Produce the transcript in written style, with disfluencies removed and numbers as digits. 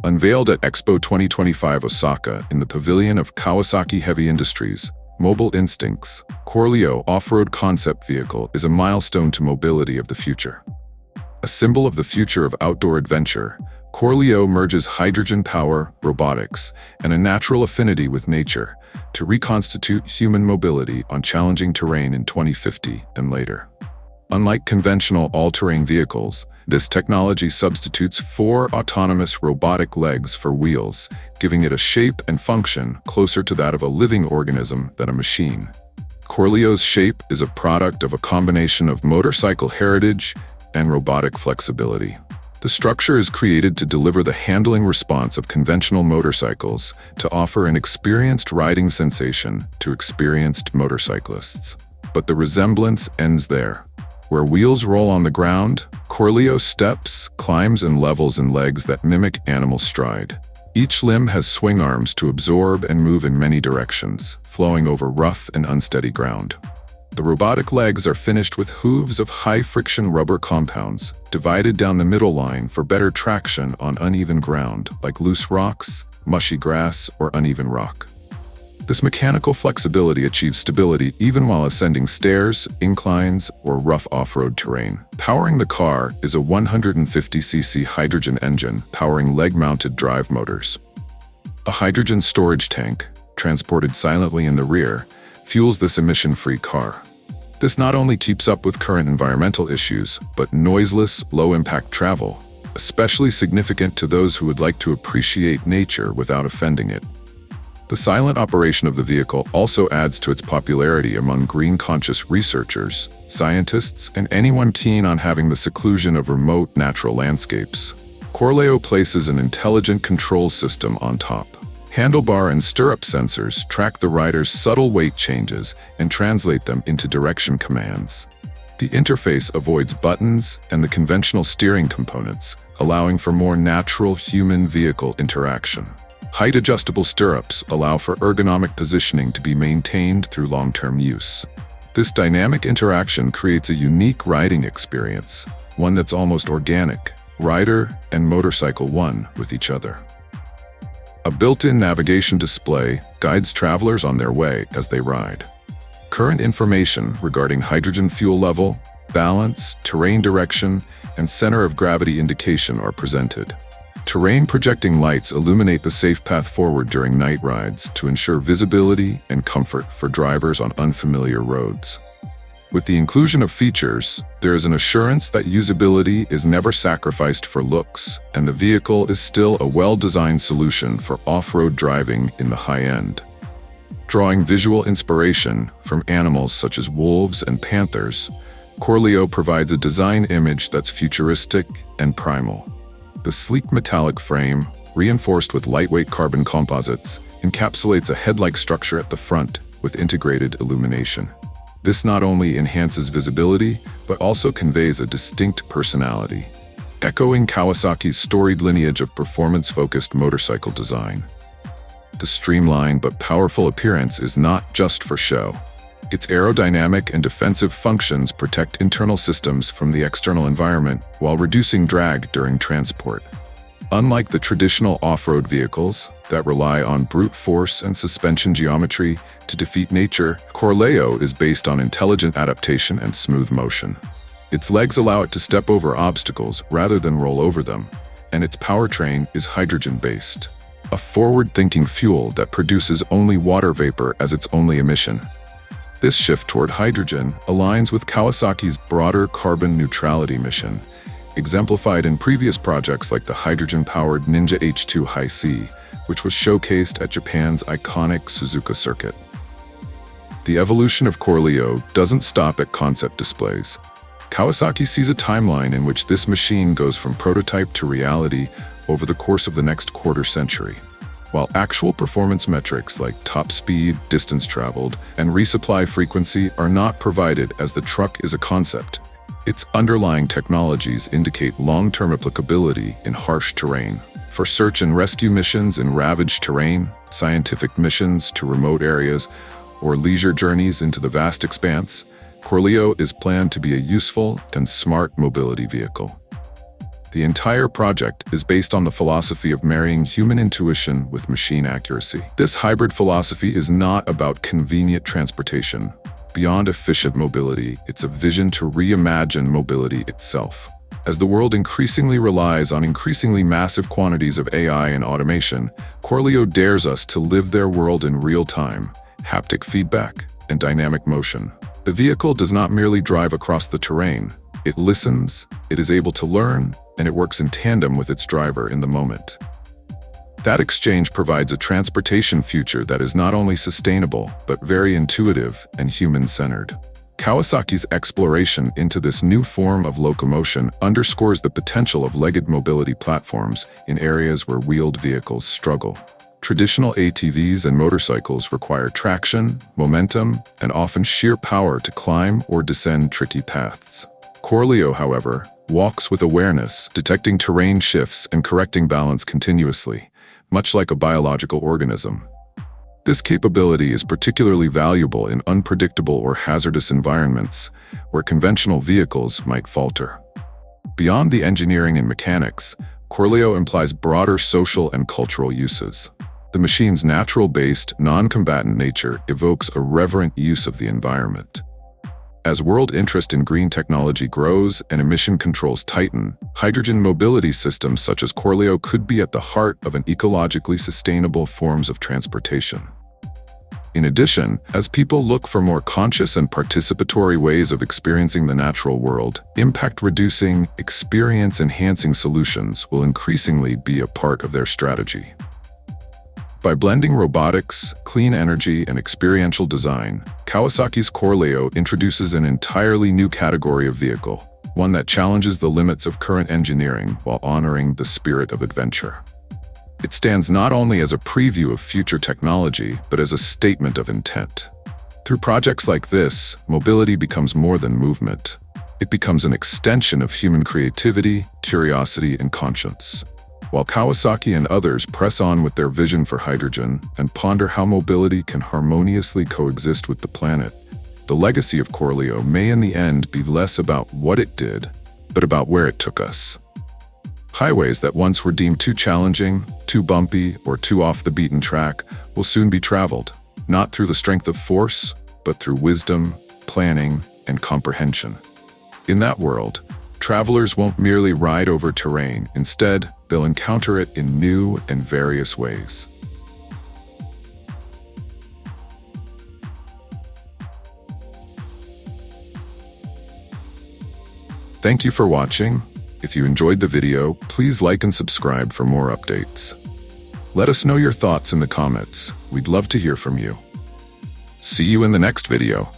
Unveiled at Expo 2025 Osaka in the pavilion of Kawasaki Heavy Industries, Mobile Instincts, CORLEO off-road concept vehicle is a milestone to mobility of the future. A symbol of the future of outdoor adventure, CORLEO merges hydrogen power, robotics, and a natural affinity with nature to reconstitute human mobility on challenging terrain in 2050 and later. Unlike conventional all-terrain vehicles, this technology substitutes 4 autonomous robotic legs for wheels, giving it a shape and function closer to that of a living organism than a machine. CORLEO's shape is a product of a combination of motorcycle heritage and robotic flexibility. The structure is created to deliver the handling response of conventional motorcycles to offer an experienced riding sensation to experienced motorcyclists. But the resemblance ends there. Where wheels roll on the ground, CORLEO steps, climbs, and levels in legs that mimic animal stride. Each limb has swing arms to absorb and move in many directions, flowing over rough and unsteady ground. The robotic legs are finished with hooves of high-friction rubber compounds, divided down the middle line for better traction on uneven ground like loose rocks, mushy grass, or uneven rock. This mechanical flexibility achieves stability even while ascending stairs, inclines, or rough off-road terrain. Powering the car is a 150cc hydrogen engine powering leg-mounted drive motors. A hydrogen storage tank, transported silently in the rear, fuels this emission-free car. This not only keeps up with current environmental issues, but noiseless, low-impact travel, especially significant to those who would like to appreciate nature without offending it. The silent operation of the vehicle also adds to its popularity among green-conscious researchers, scientists, and anyone keen on having the seclusion of remote natural landscapes. CORLEO places an intelligent control system on top. Handlebar and stirrup sensors track the rider's subtle weight changes and translate them into direction commands. The interface avoids buttons and the conventional steering components, allowing for more natural human-vehicle interaction. Height-adjustable stirrups allow for ergonomic positioning to be maintained through long-term use. This dynamic interaction creates a unique riding experience, one that's almost organic, rider and motorcycle one with each other. A built-in navigation display guides travelers on their way as they ride. Current information regarding hydrogen fuel level, balance, terrain direction, and center of gravity indication are presented. Terrain projecting lights illuminate the safe path forward during night rides to ensure visibility and comfort for drivers on unfamiliar roads. With the inclusion of features, there is an assurance that usability is never sacrificed for looks, and the vehicle is still a well-designed solution for off-road driving in the high end. Drawing visual inspiration from animals such as wolves and panthers, CORLEO provides a design image that's futuristic and primal. The sleek metallic frame, reinforced with lightweight carbon composites, encapsulates a head-like structure at the front with integrated illumination. This not only enhances visibility, but also conveys a distinct personality, echoing Kawasaki's storied lineage of performance-focused motorcycle design. The streamlined but powerful appearance is not just for show. Its aerodynamic and defensive functions protect internal systems from the external environment while reducing drag during transport. Unlike the traditional off-road vehicles that rely on brute force and suspension geometry to defeat nature, CORLEO is based on intelligent adaptation and smooth motion. Its legs allow it to step over obstacles rather than roll over them, and its powertrain is hydrogen-based, a forward-thinking fuel that produces only water vapor as its only emission. This shift toward hydrogen aligns with Kawasaki's broader carbon neutrality mission, exemplified in previous projects like the hydrogen-powered Ninja H2 Hi-C, which was showcased at Japan's iconic Suzuka circuit. The evolution of CORLEO doesn't stop at concept displays. Kawasaki sees a timeline in which this machine goes from prototype to reality over the course of the next quarter-century. While actual performance metrics like top speed, distance traveled, and resupply frequency are not provided as the truck is a concept, its underlying technologies indicate long-term applicability in harsh terrain. For search and rescue missions in ravaged terrain, scientific missions to remote areas, or leisure journeys into the vast expanse, CORLEO is planned to be a useful and smart mobility vehicle. The entire project is based on the philosophy of marrying human intuition with machine accuracy. This hybrid philosophy is not about convenient transportation. Beyond efficient mobility, it's a vision to reimagine mobility itself. As the world increasingly relies on increasingly massive quantities of AI and automation, CORLEO dares us to live their world in real time, haptic feedback, and dynamic motion. The vehicle does not merely drive across the terrain. It listens, it is able to learn, and it works in tandem with its driver in the moment. That exchange provides a transportation future that is not only sustainable, but very intuitive and human-centered. Kawasaki's exploration into this new form of locomotion underscores the potential of legged mobility platforms in areas where wheeled vehicles struggle. Traditional ATVs and motorcycles require traction, momentum, and often sheer power to climb or descend tricky paths. CORLEO, however, walks with awareness, detecting terrain shifts and correcting balance continuously, much like a biological organism. This capability is particularly valuable in unpredictable or hazardous environments where conventional vehicles might falter. Beyond the engineering and mechanics, CORLEO implies broader social and cultural uses. The machine's natural-based, non-combatant nature evokes a reverent use of the environment. As world interest in green technology grows and emission controls tighten, hydrogen mobility systems such as CORLEO could be at the heart of an ecologically sustainable forms of transportation. In addition, as people look for more conscious and participatory ways of experiencing the natural world, impact-reducing, experience-enhancing solutions will increasingly be a part of their strategy. By blending robotics, clean energy, and experiential design, Kawasaki's CORLEO introduces an entirely new category of vehicle, one that challenges the limits of current engineering while honoring the spirit of adventure. It stands not only as a preview of future technology, but as a statement of intent. Through projects like this, mobility becomes more than movement. It becomes an extension of human creativity, curiosity, and conscience. While Kawasaki and others press on with their vision for hydrogen and ponder how mobility can harmoniously coexist with the planet, the legacy of CORLEO may in the end be less about what it did, but about where it took us. Highways that once were deemed too challenging, too bumpy, or too off the beaten track will soon be traveled, not through the strength of force, but through wisdom, planning, and comprehension. In that world, travelers won't merely ride over terrain. Instead, they'll encounter it in new and various ways. Thank you for watching. If you enjoyed the video, please like and subscribe for more updates. Let us know your thoughts in the comments. We'd love to hear from you. See you in the next video.